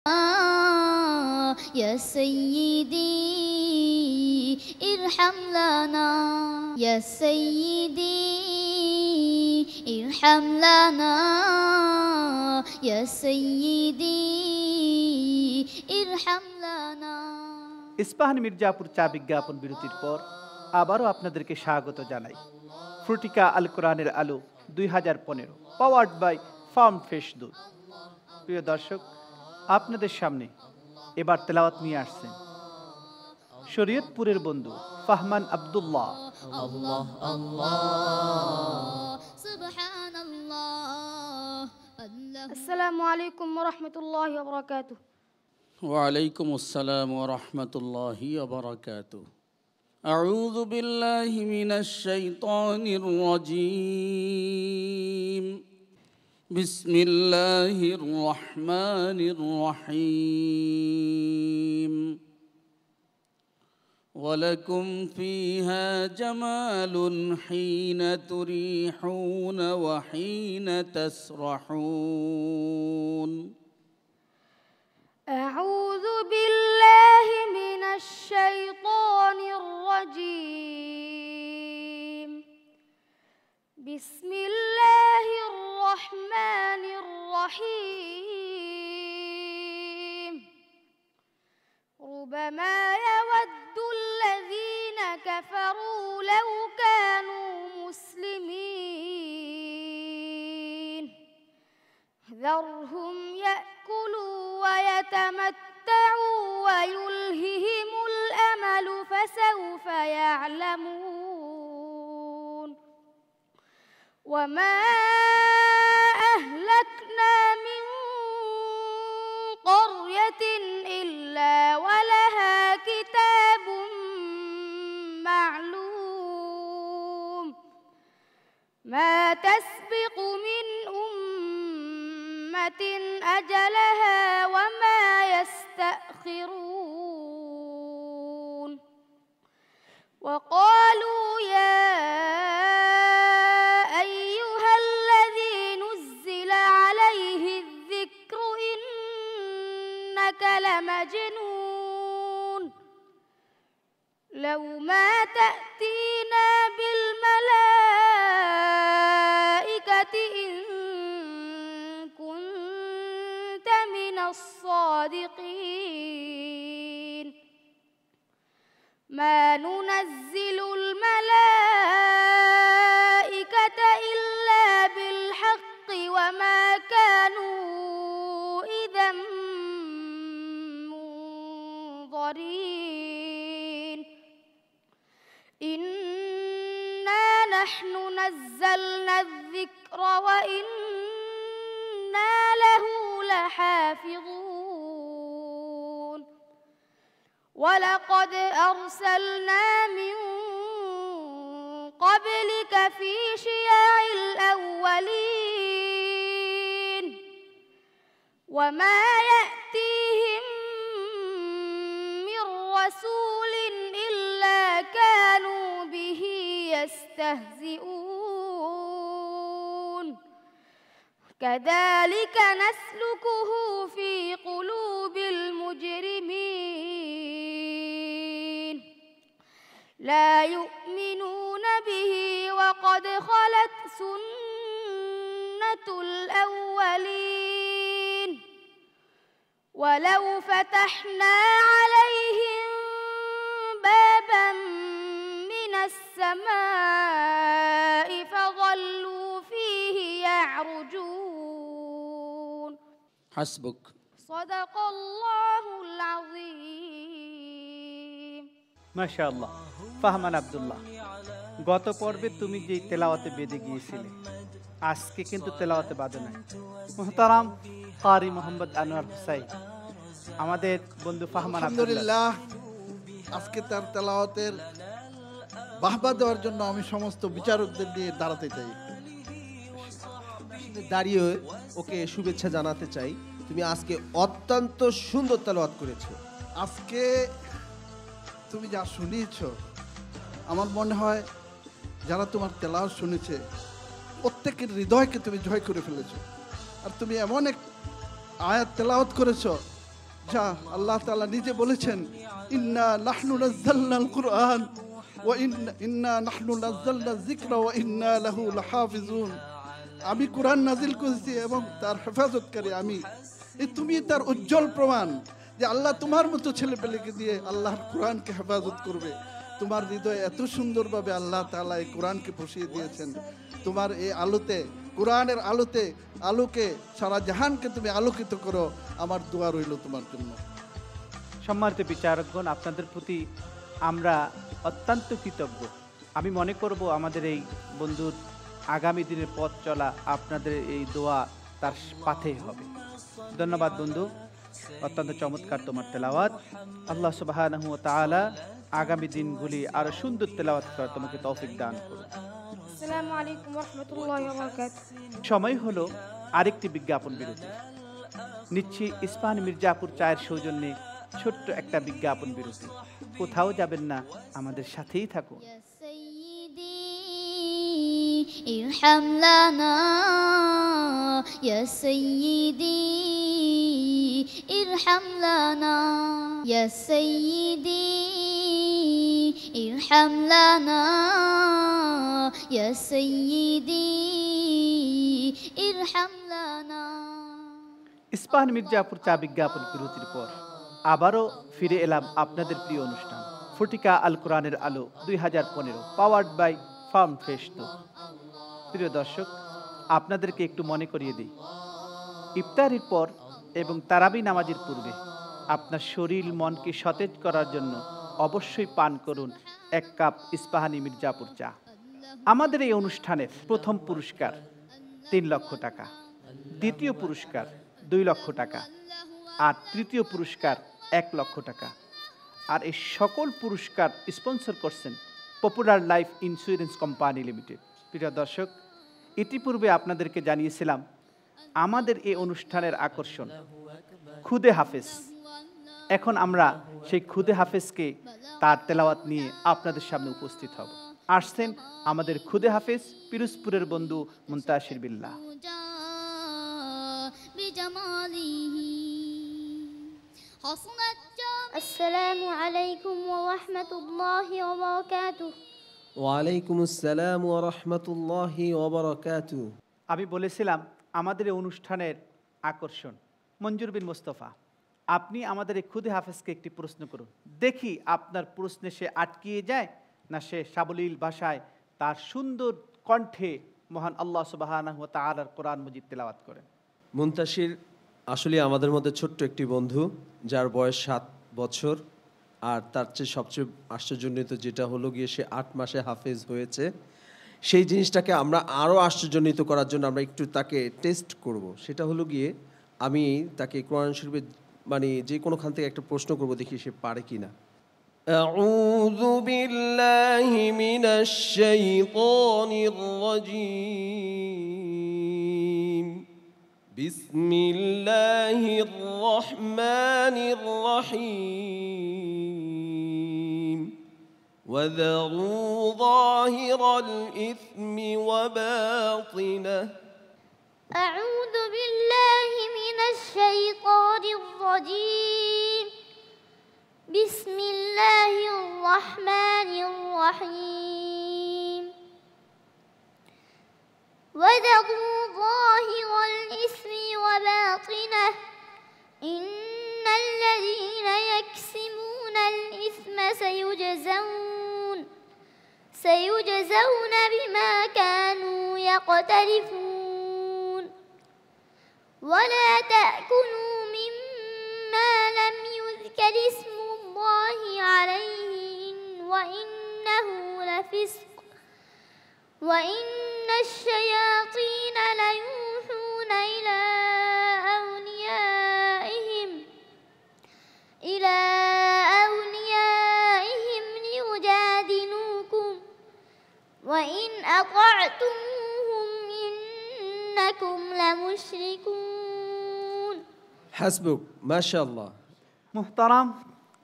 يا سيدي ارحم لنا يا سيدي ارحم لنا يا سيدي ارحم لنا। ইস্পাহান মির্জাপুর চা বিজ্ঞাপন বিরতির পর আবারও আপনাদেরকে স্বাগত জানাই ফ্রুটিকা আল কোরআনের আলো 2015 পাওয়ার্ড বাই ফার্ম ফ্রেশ দুধ। প্রিয় দর্শক, আপনাদের সামনে এবার তেলাওয়াত নিয়ে আসছেন শরীয়তপুরের বন্ধু ফাহমান আব্দুল্লাহ। আল্লাহ আল্লাহ সুবহানাল্লাহ। আসসালামু আলাইকুম ওয়া রাহমাতুল্লাহি ওয়া বারাকাতুহু। وعليكم السلام ورحمة الله وبركاته. أعوذ بالله من الشيطان الرجيم. بسم الله الرحمن الرحيم. ولكم فيها جمال حين تريحون وحين تسرحون. أعوذ بالله من الشيطان الرجيم. بسم الله الرحمن الرحيم. ربما يود الذين كفروا لو كانوا مسلمين ذرهم يأكلوا ويتمتعوا ويلههم الأمل فسوف يعلمون. وما أهلكنا من قرية إلا ولها كتاب معلوم ما تسبق من أمة أجلها وما يستأخرون. وقالوا يا أيها الذي نزل عليه الذكر إنك لمجنون لو ما تأتينا بالملائكة إن كنت من الصادقين. ما ننزل الملائكة إلا بالحق وما كانوا إذا منظرين. إنا نحن نزلنا الذكر وإنا له لحافظون. ولقد أرسلنا من قبلك في شيع الأولين وما يأتيهم من رسول إلا كانوا به يستهزئون. كذلك نسلكه في قلوب المجرمين لا يؤمنون به وقد خلت سنة الأولين. ولو فتحنا عليهم بابا من السماء فظلوا فيه يعرجون. حسبك. صدق الله العظيم. মাশাআল্লাহ ফাহমান আব্দুল্লাহ, গত পর্বে তুমি যে তেলাওয়াতে বেঁধে গিয়েছিলে আজকে কিন্তু তেলাওয়াতে বাঁধে নাই। মুহতারাম কারি মোহাম্মদ আনোয়ার হুসাইন, আমাদের বন্ধু ফাহমান আব্দুল্লাহ, আজকে তার তেলাওয়াতের বাহবা দেওয়ার জন্য আমি সমস্ত বিচারকদের নিয়ে দাঁড়াতে চাই, দাঁড়িয়ে ওকে শুভেচ্ছা জানাতে চাই। তুমি আজকে অত্যন্ত সুন্দর তেলাওয়াত করেছো। আজকে তুমি যা শুনিয়েছ আমার মনে হয় যারা তোমার তেলাওয়াত শুনেছে প্রত্যেকের হৃদয়কে তুমি জয় করে ফেলেছো। আর তুমি এমন এক আয়াত তেলাওয়াত করেছো যা আল্লাহ তাআলা নিজে বলেছেন, ইন্না নাহনু নাযালনাল কুরআন ওয়া ইন্না নাহনু নাযালনা যিকরা ওয়া ইন্না লাহু লাহাফিজুন। আমি কোরআন নাজিল করেছি এবং তার হেফাজতকারী আমি। তুমি তার উজ্জ্বল প্রমাণ যে আল্লাহ তোমার মতো ছেলেপেলেকে দিয়ে আল্লাহর কোরআনকে হেফাজত করবে। তোমার হৃদয়ে এত সুন্দরভাবে আল্লাহ তাআলা এই কোরআনকে বসিয়ে দিয়েছেন। তোমার এই আলোতে, কোরআনের আলোকে সারা জাহানকে তুমি আলোকিত করো। আমার দোয়া রইল তোমার জন্য। সম্মানিত বিচারকগণ, আপনাদের প্রতি আমরা অত্যন্ত কৃতজ্ঞ। আমি মনে করব আমাদের এই বন্ধুর আগামী দিনের পথ চলা আপনাদের এই দোয়া তার পাথেই হবে। ধন্যবাদ বন্ধু, অত্যন্ত চমৎকার তোমার তেলাওয়াত। আল্লাহ সুবহানাহু ওয়া তাআলা আগামী দিনগুলি আরো সুন্দর তেলাওয়াত করার তোমাকে তৌফিক দান করুন। আসসালামু আলাইকুম ওয়া রাহমাতুল্লাহি ওয়া বারাকাতুহু। সময় হলো আরেকটি বিজ্ঞাপন বিরতি। নিচ্ছি ইস্পাহান মির্জাপুর চায়ের সৌজন্যে ছোট্ট একটা বিজ্ঞাপন বিরতি। কোথাও যাবেন না, আমাদের সাথেই থাকুন। يا سيدي ارحم لنا يا سيدي ارحم لنا يا سيدي ارحم لنا يا سيدي ارحم لنا। ইস্পাহান মির্জাপুর চা বিজ্ঞাপন বিরতির পর আবারও ফিরে এলাম আপনাদের প্রিয় অনুষ্ঠান ফটিকা আল কোরআনের আলো 2015, পাওয়ার্ড বাই ফার্ম ফ্রেশ দুধ। প্রিয় দর্শক, আপনাদেরকে একটু মনে করিয়ে দিই, ইফতারির পর এবং তারাবি নামাজের পূর্বে আপনার শরীর মনকে সতেজ করার জন্য অবশ্যই পান করুন 1 কাপ ইস্পাহানি মির্জাপুর চা। আমাদের এই অনুষ্ঠানের প্রথম পুরস্কার 3 লক্ষ টাকা, দ্বিতীয় পুরস্কার 2 লক্ষ টাকা, আর তৃতীয় পুরস্কার 1 লক্ষ টাকা। আর এই সকল পুরস্কার স্পন্সর করছেন popular life insurance company limited. প্রিয় দর্শক, ইতিপূর্বে আপনাদেরকে জানিয়েছিলাম আমাদের এই অনুষ্ঠানের আকর্ষণ খুদে হাফেজ। এখন আমরা সেই খুদে হাফেজকে তার তেলাওয়াত নিয়ে আপনাদের সামনে উপস্থিত হব। আসছেন আমাদের খুদে হাফেজ পিরোজপুরের বন্ধু মুনতাসির বিল্লাহ। আসসালামু আলাইকুম ওয়া রাহমাতুল্লাহি ওয়া বারাকাতুহু। ওয়ালাইকুম আসসালাম ওয়া রাহমাতুল্লাহি ওয়া বারাকাতুহু। আমি বলেছিলাম আমাদের এই অনুষ্ঠানের আকর্ষণ মঞ্জুর বিন মোস্তফা, আপনি আমাদের এই খুদে হাফেজকে একটি প্রশ্ন করুন, দেখি আপনার প্রশ্নে সে আটকিয়ে যায় না সে সাবলীল ভাষায় তার সুন্দর কণ্ঠে মহান আল্লাহ সুবহানাহু ওয়া তাআলার কোরআন মজিদ তেলাওয়াত করেন। মুনতাসির আসলে আমাদের মধ্যে ছোট্ট একটি বন্ধু, যার বয়স 7 বছর, আর তার চেয়ে সবচেয়ে আশ্চর্যান্বিত যেটা হলো গিয়ে সে 8 মাসে হাফেজ হয়েছে। সেই জিনিসটাকে আমরা আরও আশ্চর্যান্বিত করার জন্য আমরা একটু তাকে টেস্ট করব। সেটা হলো গিয়ে আমি তাকে কোরআন শরীফের মানে যে কোনোখান থেকে একটা প্রশ্ন করব, দেখি সে পারে কি না। আউযু বিল্লাহি মিনাশ শাইতানির রাজীম। বিসমিল্লাহির রহমানির রহিম। وذروا ظاهر الإثم وباطنه. أعوذ بالله من الشيطان الرجيم. بسم الله الرحمن الرحيم. وذروا ظاهر الإثم وباطنه إن الذين يكسبون الإثم سيجزون بما كانوا يقترفون. ولا تأكلوا مما لم يذكر اسم الله عليه وإنه لفسق وإن الشياطين ليوحون إلى أوليائهم ليجادلوكم وإن أطعتموهم إنكم لمشركون. হাসবুক, মাশাআল্লাহ। মুহতারাম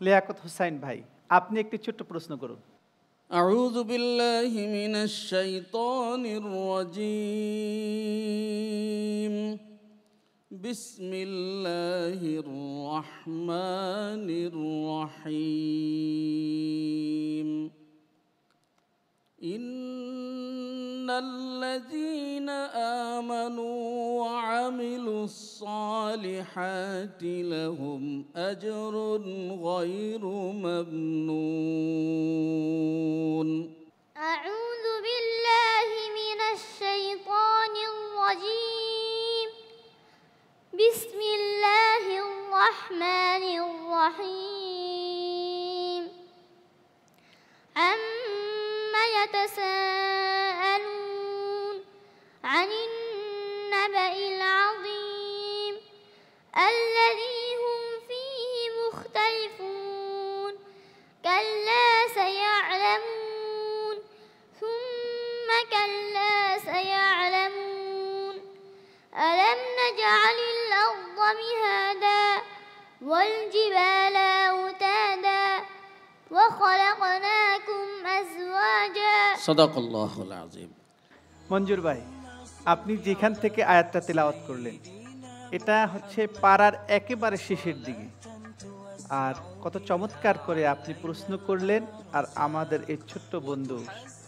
লিয়াকত হুসাইন ভাই, আপনি একটি ছোট্ট প্রশ্ন করুন। أعوذ بالله من الشيطان الرجيم بسم الله الرحمن الرحيم إن الذين آمنوا وعملوا الصالحات لهم أجر غير ممنون أعوذ بالله من الشيطان الرجيم بسم الله الرحمن الرحيم عما يتساءلون عن النبأ العظيم الذي هم فيه مختلفون كلا سيعلمون ثم كلا سيعلمون ألم نجعل الأرض مهادا والجبال أوتادا وخلقناكم أزواجا صدق الله العظيم মঞ্জুর ভাই, আপনি যেখান থেকে আয়াতটা তেলাওয়াত করলেন এটা হচ্ছে পাড়ার একেবারে শেষের দিকে, আর কত চমৎকার করে আপনি প্রশ্ন করলেন, আর আমাদের এই ছোট্ট বন্ধু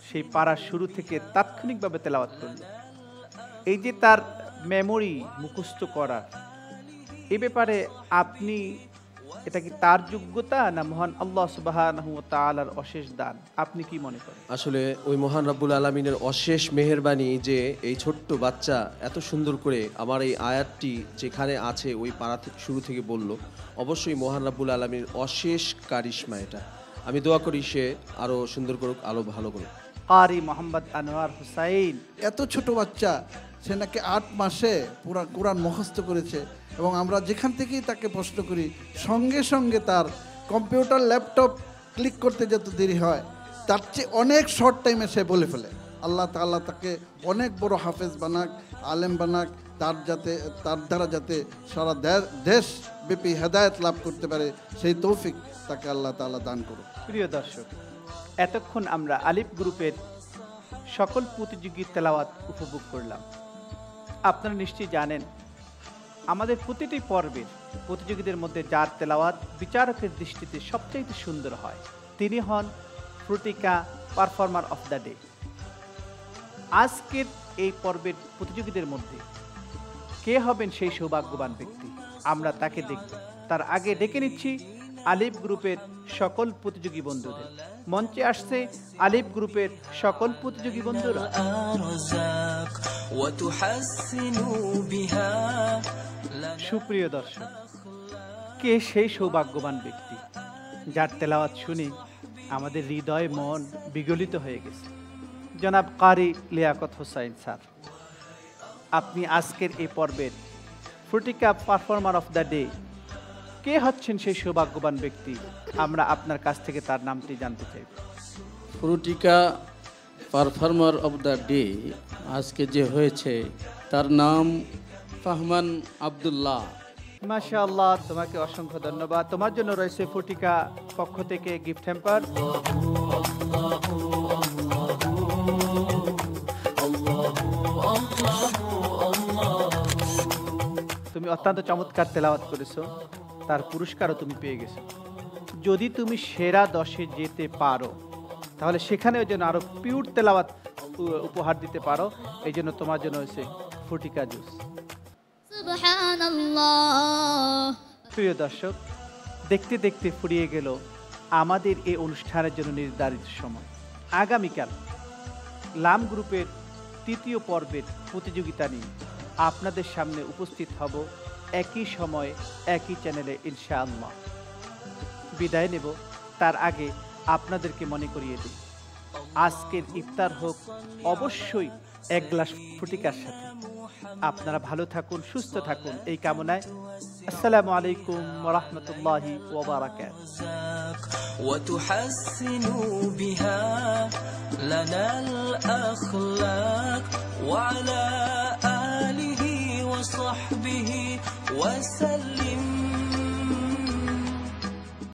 সেই পাড়ার শুরু থেকে তাৎক্ষণিকভাবে তেলাওয়াত করলেন। এই যে তার মেমোরি মুখস্থ করার, এই ব্যাপারে আপনি, এটা কি তার যোগ্যতা না মহান আল্লাহ সুবহানাহু ওয়া তাআলার অশেষ দান? আপনি কি মনে করেন? আসলে ওই মহান রব্বুল আলামিনের অশেষ মেহেরবানি যে এই ছোট্ট বাচ্চা এত সুন্দর করে আমার এই আয়াতটি যেখানে আছে ওই পাড়া থেকে শুরু থেকে বলল, অবশ্যই মহান রব্বুল আলামিনের অশেষ কারিশমা এটা। আমি দোয়া করি সে আরও সুন্দর করুক, আরও ভালো করুক। কারি মোহাম্মদ আনোয়ার হুসাইন, এত ছোট বাচ্চা, সে নাকি 8 মাসে পুরা কোরআন মুখস্থ করেছে, এবং আমরা যেখান থেকেই তাকে প্রশ্ন করি সঙ্গে সঙ্গে তার কম্পিউটার ল্যাপটপ ক্লিক করতে যত দেরি হয় তার চেয়ে অনেক শর্ট টাইমে সে বলে ফেলে। আল্লাহ তাআলা তাকে অনেক বড় হাফেজ বানাক, আলেম বানাক, তার দ্বারা যাতে সারা দেশব্যাপী হেদায়েত লাভ করতে পারে সেই তৌফিক তাকে আল্লাহ তাআলা দান করুন। প্রিয় দর্শক, এতক্ষণ আমরা আলিফ গ্রুপের সকল প্রতিযোগী তেলাওয়াত উপভোগ করলাম। আপনারা নিশ্চয়ই জানেন আমাদের প্রতিটি পর্বের প্রতিযোগীদের মধ্যে যার তেলাওয়াত বিচারকের দৃষ্টিতে সবচাইতে সুন্দর হয় তিনি হন Frutika performer of the day. আজকের এই পর্বের প্রতিযোগীদের মধ্যে কে হবেন সেই সৌভাগ্যবান ব্যক্তি, আমরা তাকে দেখব। তার আগে ডেকে নিচ্ছি আলিফ গ্রুপের সকল প্রতিযোগী বন্ধুদের। মঞ্চে আসছে আলিফ গ্রুপের সকল প্রতিযোগী বন্ধুরা। সুপ্রিয় দর্শক, কে সেই সৌভাগ্যবান ব্যক্তি যার তেলাওয়াত শুনে আমাদের হৃদয় মন বিগলিত হয়ে গেছে? জনাব কারি লিয়াকত হোসাইন স্যার, আপনি আজকের এই পর্বের Fruitika performer of the day, কে হচ্ছেন সেই সৌভাগ্যবান ব্যক্তি? আমরা আপনার কাছ থেকে তার নামটি জানতে চাইব। Frutika performer of the day আজকে যে হয়েছে তার নাম ফাহমান আব্দুল্লাহ। মাশাআল্লাহ, তোমাকে অসংখ্য ধন্যবাদ। তোমার জন্য রয়েছে ফ্রুটিকা পক্ষ থেকে গিফট হ্যাম্পার। তুমি অত্যন্ত চমৎকার তেলাওয়াত করেছো, তার পুরস্কারও তুমি পেয়ে গেছো। যদি তুমি সেরা 10-এ যেতে পারো তাহলে সেখানেও যেন আরো পিওর তেলাওয়াত উপহার দিতে পারো, এই জন্য তোমার জন্য হয়েছে ফ্রুটিকা জুস। সুবহানাল্লাহ। প্রিয় দর্শক, দেখতে দেখতে ফুরিয়ে গেল আমাদের এই অনুষ্ঠানের জন্য নির্ধারিত সময়। আগামীকাল লাম গ্রুপের 3য় পর্বের প্রতিযোগিতা নিয়ে আপনাদের সামনে উপস্থিত হব একই সময়ে একই চ্যানেলে ইনশাআল্লাহ। বিদায় নেব, তার আগে আপনাদেরকে মনে করিয়ে দিই আজকের ইফতার হোক অবশ্যই 1 গ্লাস ফ্রুটিকার সাথে। আপনারা ভালো থাকুন, সুস্থ থাকুন এই কামনায়। আসসালামু আলাইকুম ওয়া রাহমাতুল্লাহি ওয়া বারাকাতুহু। وتحسنوا بها لنا الأخلاق وعلى آله وصحبه وسلم।